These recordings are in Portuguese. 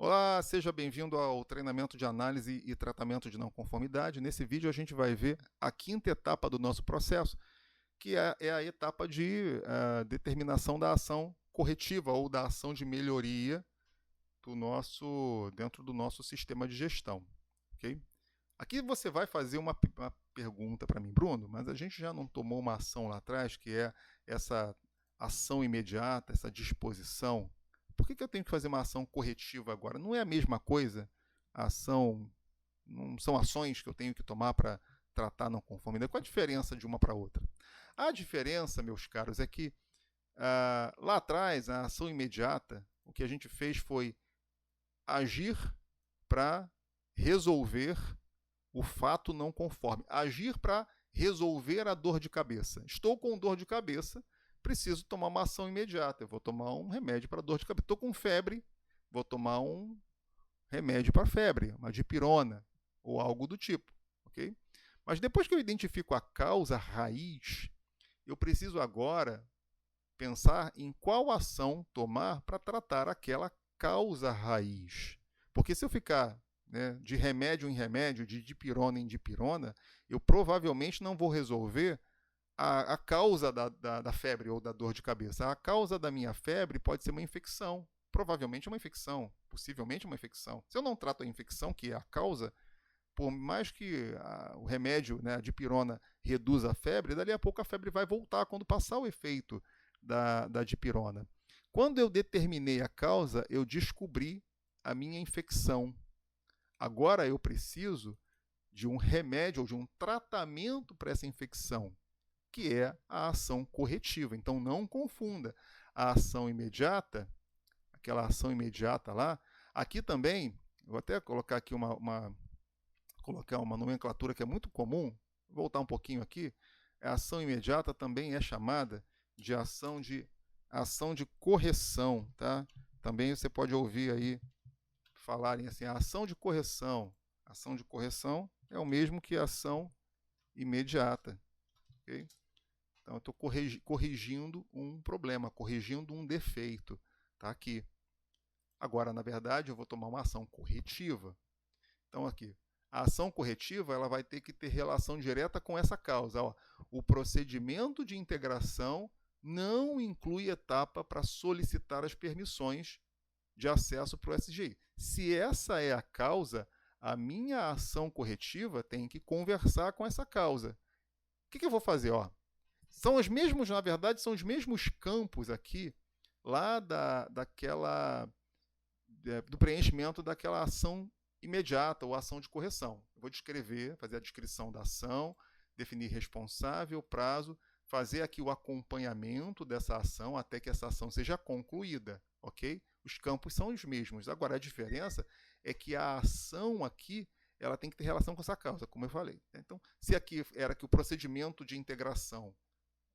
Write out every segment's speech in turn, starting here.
Olá, seja bem-vindo ao treinamento de análise e tratamento de não conformidade. Nesse vídeo a gente vai ver a quinta etapa do nosso processo, que é a etapa de determinação da ação corretiva ou da ação de melhoria dentro do nosso sistema de gestão. Okay? Aqui você vai fazer uma pergunta para mim, Bruno, mas a gente já não tomou uma ação lá atrás, que é essa ação imediata, essa disposição. Por que eu tenho que fazer uma ação corretiva agora? Não é a mesma coisa? A ação não são ações que eu tenho que tomar para tratar a não conformidade. Qual a diferença de uma para outra? A diferença, meus caros, é que lá atrás, a ação imediata, o que a gente fez foi agir para resolver o fato não conforme. Agir para resolver a dor de cabeça. Estou com dor de cabeça, preciso tomar uma ação imediata. Eu vou tomar um remédio para dor de cabeça. Estou com febre, vou tomar um remédio para febre, uma dipirona ou algo do tipo. Okay? Mas depois que eu identifico a causa raiz, eu preciso agora pensar em qual ação tomar para tratar aquela causa raiz. Porque se eu ficar de remédio em remédio, de dipirona em dipirona, eu provavelmente não vou resolver a causa da febre ou da dor de cabeça. A causa da minha febre pode ser uma infecção, provavelmente uma infecção, possivelmente uma infecção. Se eu não trato a infecção, que é a causa, por mais que o remédio, a dipirona, reduza a febre, dali a pouco a febre vai voltar quando passar o efeito da dipirona. Quando eu determinei a causa, eu descobri a minha infecção. Agora eu preciso de um remédio ou de um tratamento para essa infecção, que é a ação corretiva. Então não confunda a ação imediata, aquela ação imediata lá. Aqui também, vou até colocar aqui colocar uma nomenclatura que é muito comum, vou voltar um pouquinho aqui. A ação imediata também é chamada de ação de correção, tá? Também você pode ouvir aí falarem assim, a ação de correção. A ação de correção é o mesmo que a ação imediata. Okay? Então, eu estou corrigindo um problema, corrigindo um defeito. Tá aqui. Agora, na verdade, eu vou tomar uma ação corretiva. Então, aqui, a ação corretiva ela vai ter que ter relação direta com essa causa. Ó, o procedimento de integração não inclui etapa para solicitar as permissões de acesso para o SGI. Se essa é a causa, a minha ação corretiva tem que conversar com essa causa. O que eu vou fazer? Ó, são os mesmos, na verdade, são os mesmos campos aqui, lá do preenchimento daquela ação imediata ou ação de correção. Eu vou descrever, fazer a descrição da ação, definir responsável, prazo, fazer aqui o acompanhamento dessa ação até que essa ação seja concluída, ok? Os campos são os mesmos. Agora, a diferença é que a ação aqui ela tem que ter relação com essa causa, como eu falei. Então, se aqui era que o procedimento de integração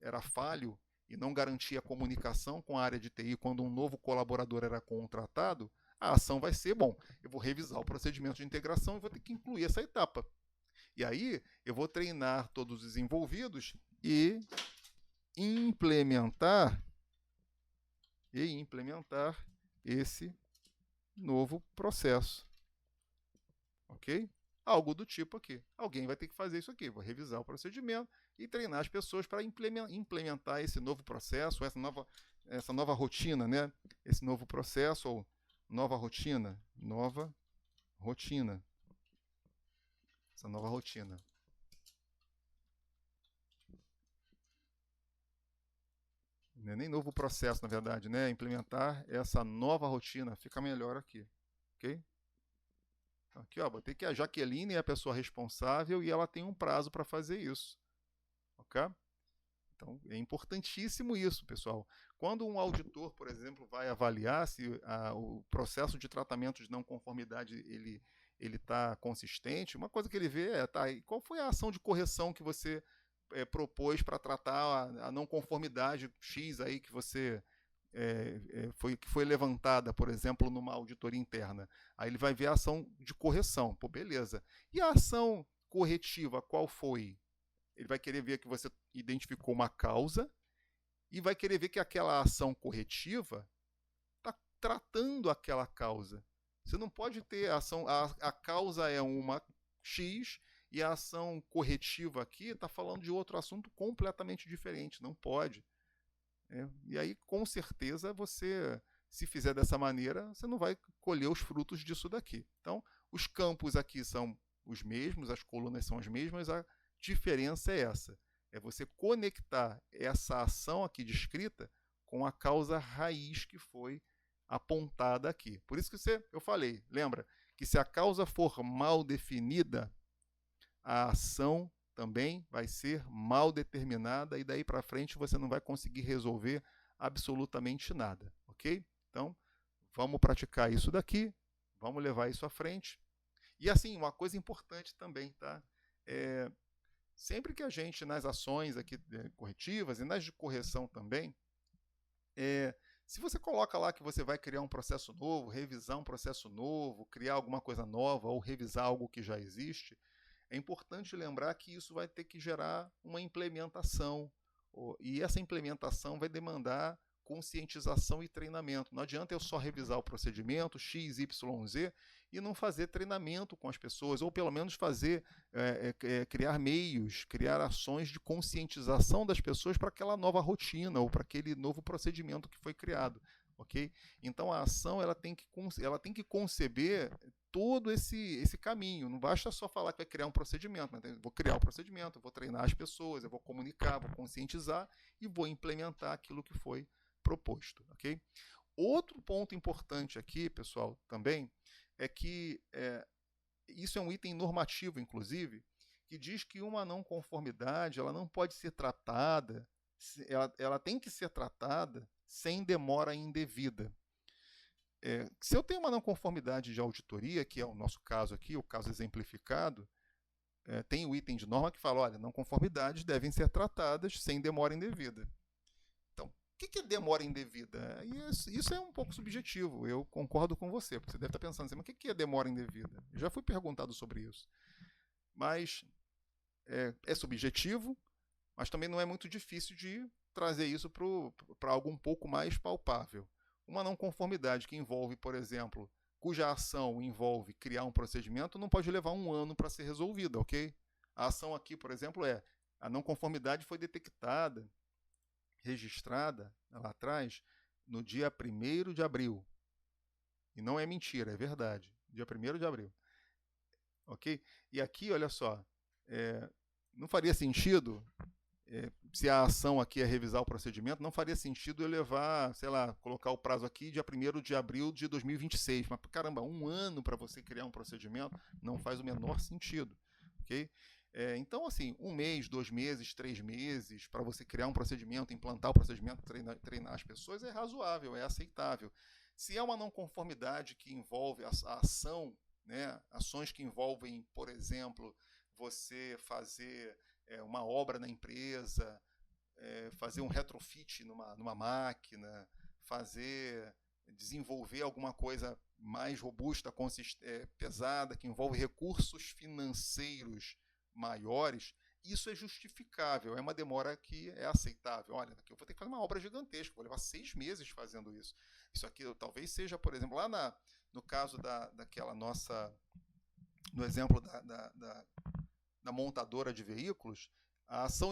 era falho e não garantia a comunicação com a área de TI quando um novo colaborador era contratado, a ação vai ser, bom, eu vou revisar o procedimento de integração e vou ter que incluir essa etapa. E aí, eu vou treinar todos os envolvidos e implementar esse novo processo. Ok? Algo do tipo aqui. Alguém vai ter que fazer isso aqui. Vou revisar o procedimento e treinar as pessoas para implementar esse novo processo, essa nova rotina, né? Esse novo processo ou nova rotina. Essa nova rotina. Não é nem novo processo, na verdade, né? Implementar essa nova rotina. Fica melhor aqui. Ok? Então, aqui, ó, botei que a Jaqueline é a pessoa responsável e ela tem um prazo para fazer isso. Ok? Então, é importantíssimo isso, pessoal. Quando um auditor, por exemplo, vai avaliar se o processo de tratamento de não conformidade ele está consistente, uma coisa que ele vê é, tá, qual foi a ação de correção que você propôs para tratar a não conformidade X aí que você que foi levantada, por exemplo, numa auditoria interna. Aí ele vai ver a ação de correção. Pô, beleza. E a ação corretiva, qual foi? Ele vai querer ver que você identificou uma causa e vai querer ver que aquela ação corretiva está tratando aquela causa. Você não pode ter ação, a causa é uma X e a ação corretiva aqui está falando de outro assunto completamente diferente. Não pode. E aí, com certeza, você, se fizer dessa maneira, você não vai colher os frutos disso daqui. Então, os campos aqui são os mesmos, as colunas são as mesmas, a diferença é essa. É você conectar essa ação aqui descrita com a causa raiz que foi apontada aqui. Por isso que eu falei, lembra, que se a causa for mal definida, a ação também vai ser mal determinada e daí para frente você não vai conseguir resolver absolutamente nada, ok? Então, vamos praticar isso daqui, vamos levar isso à frente. E assim, uma coisa importante também, tá? Sempre que a gente, nas ações aqui corretivas e nas de correção também, se você coloca lá que você vai criar um processo novo, revisar um processo novo, criar alguma coisa nova ou revisar algo que já existe, é importante lembrar que isso vai ter que gerar uma implementação, e essa implementação vai demandar conscientização e treinamento. Não adianta eu só revisar o procedimento X, Y, Z e não fazer treinamento com as pessoas, ou pelo menos criar meios, criar ações de conscientização das pessoas para aquela nova rotina ou para aquele novo procedimento que foi criado. Okay? Então a ação ela tem que conceber todo esse caminho. Não basta só falar que vai criar um procedimento, mas eu vou criar o procedimento, eu vou treinar as pessoas, eu vou comunicar, vou conscientizar e vou implementar aquilo que foi proposto. Okay? Outro ponto importante aqui, pessoal, também, é que isso é um item normativo, inclusive, que diz que uma não conformidade ela não pode ser tratada, ela tem que ser tratada sem demora indevida. Se eu tenho uma não conformidade de auditoria, que é o nosso caso aqui, o caso exemplificado, tem o item de norma que fala, olha, não conformidades devem ser tratadas sem demora indevida. Então, o que é demora indevida? Isso é um pouco subjetivo, eu concordo com você, porque você deve estar pensando assim, mas o que é demora indevida? Eu já fui perguntado sobre isso. Mas é subjetivo, mas também não é muito difícil de trazer isso para algo um pouco mais palpável. Uma não conformidade que envolve, por exemplo, cuja ação envolve criar um procedimento, não pode levar um ano para ser resolvida, ok? A ação aqui, por exemplo, a não conformidade foi detectada, registrada lá atrás, no dia 1º de abril. E não é mentira, é verdade. Dia 1º de abril. Ok? E aqui, olha só, não faria sentido se a ação aqui é revisar o procedimento, não faria sentido eu levar, sei lá, colocar o prazo aqui dia 1º de abril de 2026. Mas, caramba, um ano para você criar um procedimento não faz o menor sentido. Ok? Então, assim, 1 mês, 2 meses, 3 meses para você criar um procedimento, implantar o procedimento, treinar as pessoas é razoável, é aceitável. Se é uma não conformidade que envolve a ação, né, ações que envolvem, por exemplo, você fazer uma obra na empresa, fazer um retrofit numa máquina, desenvolver alguma coisa mais robusta, pesada, que envolve recursos financeiros maiores, isso é justificável, é uma demora que é aceitável. Olha, aqui eu vou ter que fazer uma obra gigantesca, vou levar 6 meses fazendo isso. Isso aqui talvez seja, por exemplo, lá no caso daquela nossa, no exemplo da montadora de veículos, a ação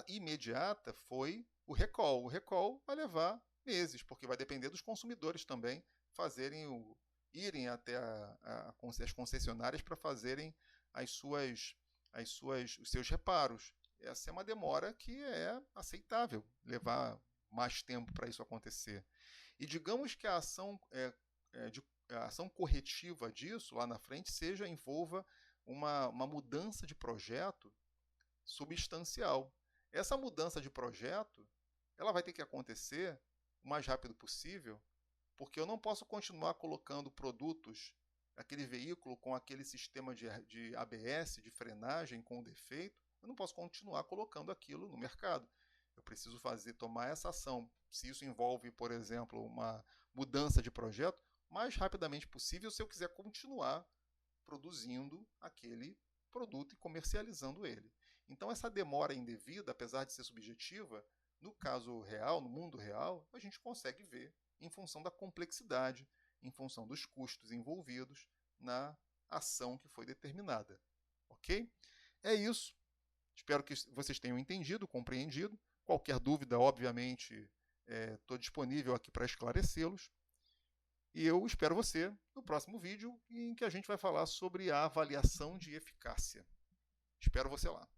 imediata foi o recall. O recall vai levar meses, porque vai depender dos consumidores também irem até as concessionárias para fazerem os seus reparos. Essa é uma demora que é aceitável, levar mais tempo para isso acontecer. E digamos que a ação corretiva disso lá na frente envolva uma mudança de projeto substancial. Essa mudança de projeto ela vai ter que acontecer o mais rápido possível, porque eu não posso continuar colocando produtos, aquele veículo com aquele sistema de ABS, de frenagem com defeito, eu não posso continuar colocando aquilo no mercado. Eu preciso tomar essa ação. Se isso envolve, por exemplo, uma mudança de projeto, o mais rapidamente possível, se eu quiser continuar produzindo aquele produto e comercializando ele. Então, essa demora indevida, apesar de ser subjetiva, no caso real, no mundo real, a gente consegue ver em função da complexidade em função dos custos envolvidos na ação que foi determinada. Ok? É isso. Espero que vocês tenham entendido, compreendido. Qualquer dúvida, obviamente, estou disponível aqui para esclarecê-los. E eu espero você no próximo vídeo, em que a gente vai falar sobre a avaliação de eficácia. Espero você lá.